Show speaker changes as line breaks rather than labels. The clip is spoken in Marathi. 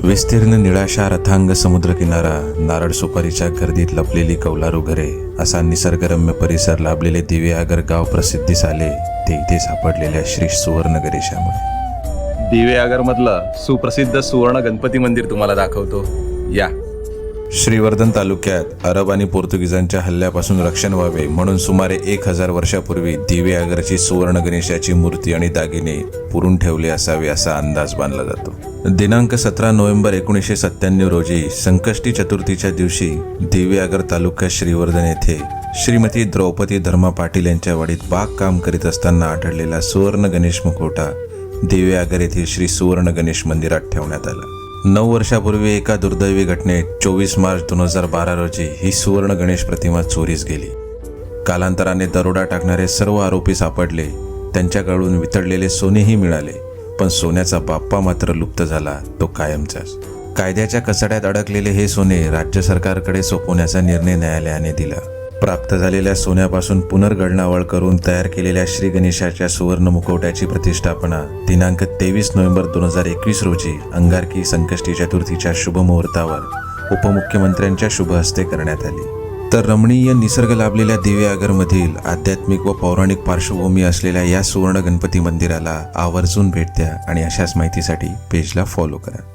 विस्तीर्ण निळाशार अथांग समुद्रकिनारा, नारळ सुपारीच्या गर्दीत लपलेली कौलारू घरे, असा निसर्गरम्य परिसर लाभलेले दिवेआगर गाव प्रसिद्धीस आले ते इथे सापडलेल्या श्री सुवर्ण गणेशामुळे।
दिवेआगर मधलं सुप्रसिद्ध सुवर्ण गणपती मंदिर तुम्हाला दाखवतो, या।
श्रीवर्धन तालुक्यात अरब आणि पोर्तुगीजांच्या हल्ल्यापासून रक्षण व्हावे म्हणून सुमारे 1000 वर्षापूर्वी दिवेआगरची सुवर्ण गणेशाची मूर्ती आणि दागिने पुरून ठेवले असावे असा अंदाज बांधला जातो। दिनांक 17 नोव्हेंबर 1997 रोजी संकष्टी चतुर्थीच्या दिवशी दिवेआगर तालुक्यात श्रीवर्धन येथे श्रीमती द्रौपदी धर्मा पाटील यांच्या वाडीत बागकाम करीत असताना आढळलेला सुवर्ण गणेश मुखवटा दिवेआगर येथील श्री सुवर्ण गणेश मंदिरात ठेवण्यात आला। 9 वर्षापूर्वी एका दुर्दैवी घटनेत 24 मार्च 2012 रोजी ही सुवर्ण गणेश प्रतिमा चोरीस गेली। कालांतराने दरोडा टाकणारे सर्व आरोपी सापडले, त्यांच्याकडून वितळलेले सोनेही मिळाले, पण सोन्याचा बाप्पा मात्र लुप्त झाला, तो कायमचाच। कायद्याच्या कचाट्यात अडकलेले हे सोने राज्य सरकारकडे सोपवण्याचा निर्णय न्यायालयाने दिला। प्राप्त झालेल्या सोन्यापासून पुनर्गणनावळ करून तयार केलेल्या श्री गणेशाच्या सुवर्ण मुखवट्याची प्रतिष्ठापना दिनांक 23 नोव्हेंबर 2021 रोजी अंगारकी संकष्टी चतुर्थीच्या शुभमुहूर्तावर उपमुख्यमंत्र्यांच्या शुभ हस्ते करण्यात आली। तर रमणीय निसर्ग लाभलेल्या दिवेआगरमधील आध्यात्मिक व पौराणिक पार्श्वभूमी असलेल्या या सुवर्ण गणपती मंदिराला आवर्जून भेट द्या आणि अशाच माहितीसाठी पेजला फॉलो करा।